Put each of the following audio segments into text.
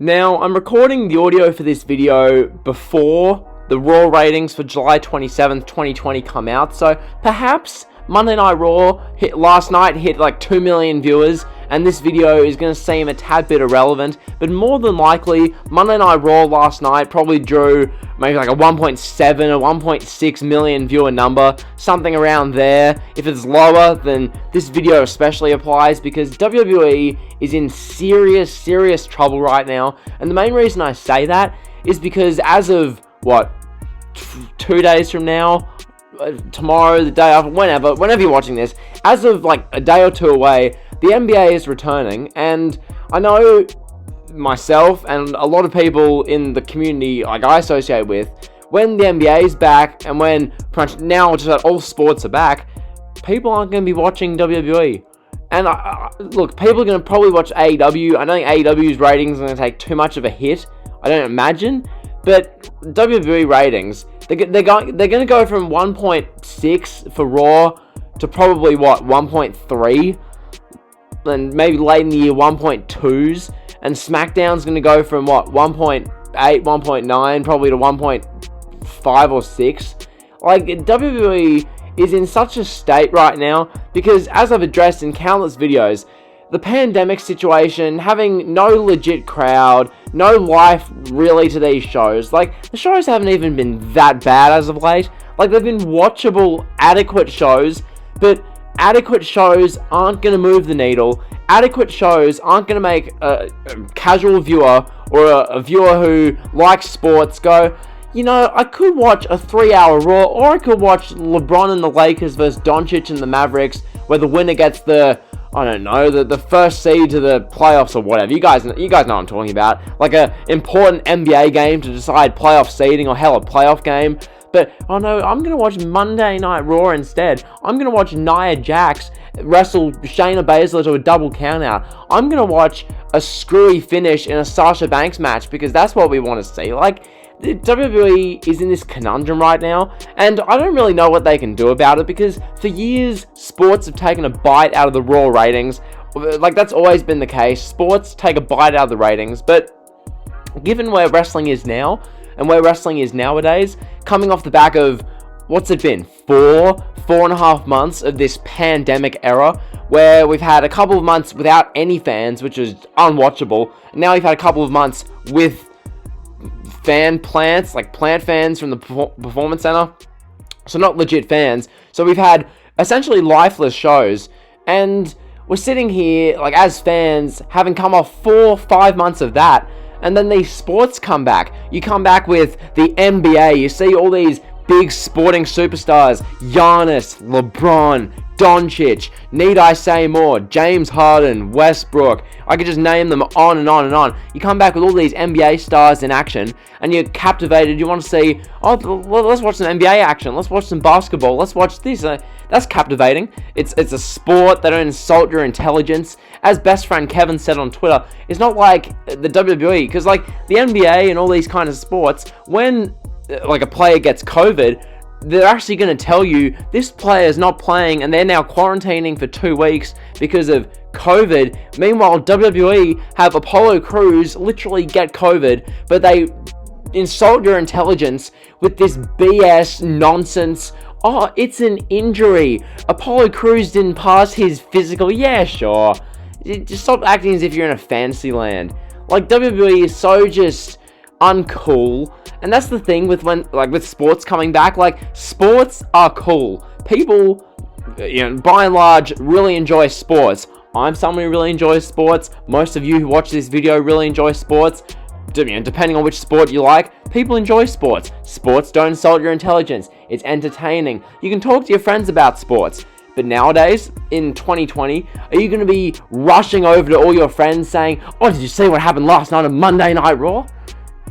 Now, I'm recording the audio for this video before the Raw ratings for July 27th, 2020 come out, so perhaps Monday Night Raw last night hit like 2 million viewers, and this video is going to seem a tad bit irrelevant, but more than likely, Monday Night Raw last night probably drew maybe like a 1.7 or 1.6 million viewer number, something around there. If it's lower, then this video especially applies, because WWE is in serious trouble right now, and the main reason I say that is because as of, 2 days from now, tomorrow, the day after, whenever you're watching this, as of like a day or two away, the NBA is returning, and I know myself and a lot of people in the community like I associate with, when the NBA is back and when now just about all sports are back, people aren't going to be watching WWE. And look, people are going to probably watch AEW. I don't think AEW's ratings are going to take too much of a hit, I don't imagine, but WWE ratings, they're going to go from 1.6 for Raw to probably 1.3, and maybe late in the year 1.2s, and SmackDown's going to go from 1.8, 1.9 probably to 1.5 or 6. Like, WWE is in such a state right now because, as I've addressed in countless videos, the pandemic situation, having no legit crowd, no life really to these shows. Like, the shows haven't even been that bad as of late. Like, they've been watchable, adequate shows, but adequate shows aren't going to move the needle. Adequate shows aren't going to make a casual viewer or a viewer who likes sports go, you know, I could watch a 3-hour Raw, or I could watch LeBron and the Lakers versus Doncic and the Mavericks, where the winner gets the first seed to the playoffs or whatever. You guys know what I'm talking about. Like a important NBA game to decide playoff seeding, or hell, a playoff game. But, oh no, I'm going to watch Monday Night Raw instead. I'm going to watch Nia Jax wrestle Shayna Baszler to a double countout. I'm going to watch a screwy finish in a Sasha Banks match, because that's what we want to see. Like, the WWE is in this conundrum right now, and I don't really know what they can do about it, because for years, sports have taken a bite out of the Raw ratings. Like, that's always been the case. Sports take a bite out of the ratings, but given where wrestling is now, and where wrestling is nowadays, coming off the back of, what's it been, 4.5 months of this pandemic era, where we've had a couple of months without any fans, which is unwatchable, and now we've had a couple of months with plant fans from the Performance Center, so not legit fans. So we've had essentially lifeless shows, and we're sitting here, like, as fans, having come off 4-5 months of that, and then these sports come back. You come back with the NBA, you see all these big sporting superstars, Giannis, LeBron, Doncic, need I say more, James Harden, Westbrook, I could just name them on and on and on. You come back with all these NBA stars in action, and you're captivated, you want to see, oh, let's watch some NBA action, let's watch some basketball, let's watch this. That's captivating. It's a sport, they don't insult your intelligence. As best friend Kevin said on Twitter, it's not like the WWE, because like the NBA and all these kinds of sports, when like a player gets COVID, they're actually going to tell you this player is not playing, and they're now quarantining for 2 weeks because of COVID. Meanwhile, WWE have Apollo Crews literally get COVID, but they insult your intelligence with this BS nonsense. Oh, it's an injury. Apollo Crews didn't pass his physical. Yeah, sure. Just stop acting as if you're in a fantasy land. Like, WWE is so just uncool, and that's the thing with with sports coming back. Like, sports are cool. People, by and large, really enjoy sports. I'm someone who really enjoys sports. Most of you who watch this video really enjoy sports. Depending on which sport you like, people enjoy sports. Sports don't insult your intelligence. It's entertaining. You can talk to your friends about sports. But nowadays, in 2020, are you going to be rushing over to all your friends saying, oh, did you see what happened last night on Monday Night Raw?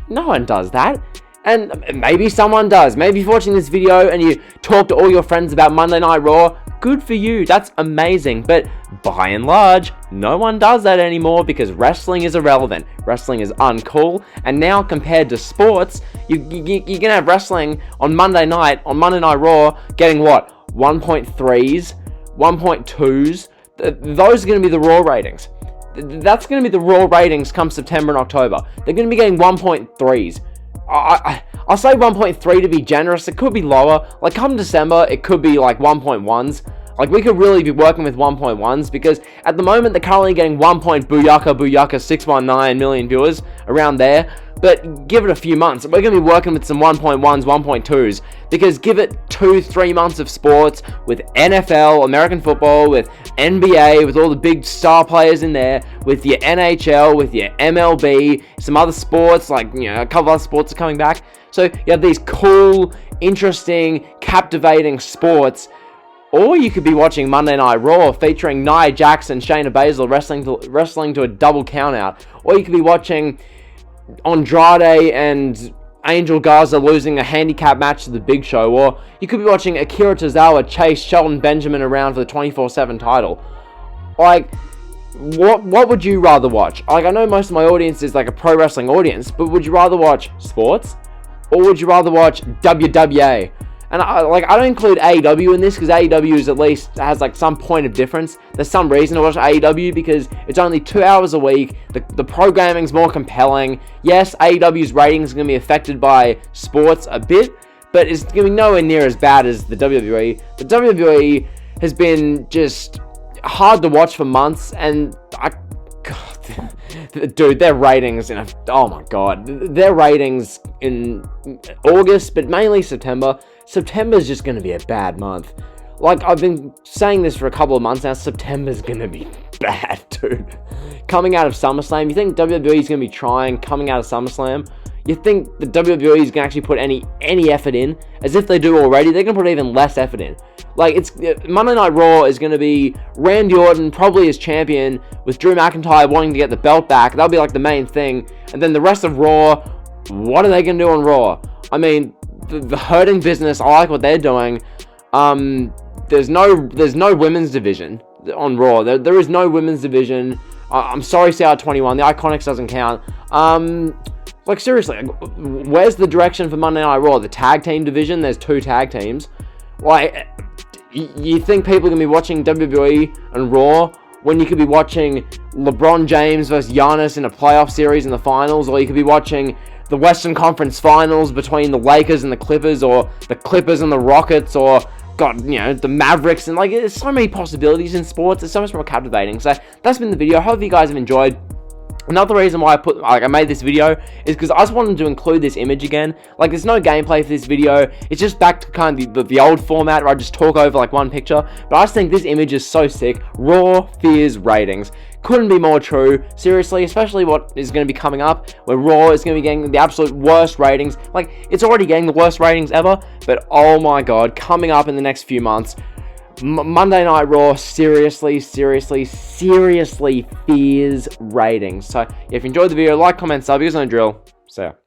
No one does that. And maybe someone does. Maybe if you're watching this video and you talk to all your friends about Monday Night Raw, good for you. That's amazing. But by and large, no one does that anymore, because wrestling is irrelevant. Wrestling is uncool. And now, compared to sports, you're going to have wrestling on Monday Night Raw, getting what? 1.3s, 1.2s. Those are going to be the Raw ratings. That's going to be the Raw ratings come September and October. They're going to be getting 1.3s. I'll say 1.3 to be generous. It could be lower. Like, come December, it could be like 1.1s. Like, we could really be working with 1.1s, because at the moment, they're currently getting 1.booyaka 619 million viewers, around there. But give it a few months, we're going to be working with some 1.1s, 1.2s, because give it 2-3 months of sports with NFL, American football, with NBA, with all the big star players in there, with your NHL, with your MLB, some other sports, like, you know, a couple other sports are coming back. So you have these cool, interesting, captivating sports. Or you could be watching Monday Night Raw featuring Nia Jax and Shayna Baszler wrestling to a double countout. Or you could be watching Andrade and Angel Garza losing a handicap match to the Big Show. Or you could be watching Akira Tozawa chase Shelton Benjamin around for the 24/7 title. Like, what would you rather watch? Like, I know most of my audience is like a pro wrestling audience, but would you rather watch sports? Or would you rather watch WWE? And I don't include AEW in this, because AEW is at least has like some point of difference. There's some reason to watch AEW, because it's only 2 hours a week. The programming's more compelling. Yes, AEW's ratings are going to be affected by sports a bit, but it's going to be nowhere near as bad as the WWE. The WWE has been just hard to watch for months, and dude, their ratings oh my god, their ratings in August, but mainly September. September's just going to be a bad month. Like, I've been saying this for a couple of months now, September's going to be bad, dude. Coming out of SummerSlam, you think WWE's going to be trying coming out of SummerSlam? You think the WWE's going to actually put any effort in? As if they do already, they're going to put even less effort in. Like, Monday Night Raw is going to be Randy Orton probably as champion, with Drew McIntyre wanting to get the belt back. That'll be like the main thing. And then the rest of Raw, what are they going to do on Raw? I mean, the hurting business, I like what they're doing. There's no women's division on Raw. There is no women's division. I'm sorry, CR21, the Iconics doesn't count. Like, seriously, where's the direction for Monday Night Raw? The tag team division, there's 2 tag teams. Like, you think people are going to be watching WWE and Raw when you could be watching LeBron James versus Giannis in a playoff series in the finals, or you could be watching the Western Conference Finals between the Lakers and the Clippers, or the Clippers and the Rockets, or, God, you know, the Mavericks, and, like, there's so many possibilities in sports. It's so much more captivating. So that's been the video. I hope you guys have enjoyed. Another reason why I made this video is because I just wanted to include this image again. Like, there's no gameplay for this video. It's just back to kind of the old format where I just talk over like one picture. But I just think this image is so sick. Raw Fears ratings. Couldn't be more true. Seriously, especially what is going to be coming up, where Raw is going to be getting the absolute worst ratings. Like, it's already getting the worst ratings ever. But oh my god, coming up in the next few months, Monday Night Raw seriously fears ratings. So if you enjoyed the video, like, comment, sub, you guys know the drill. See ya.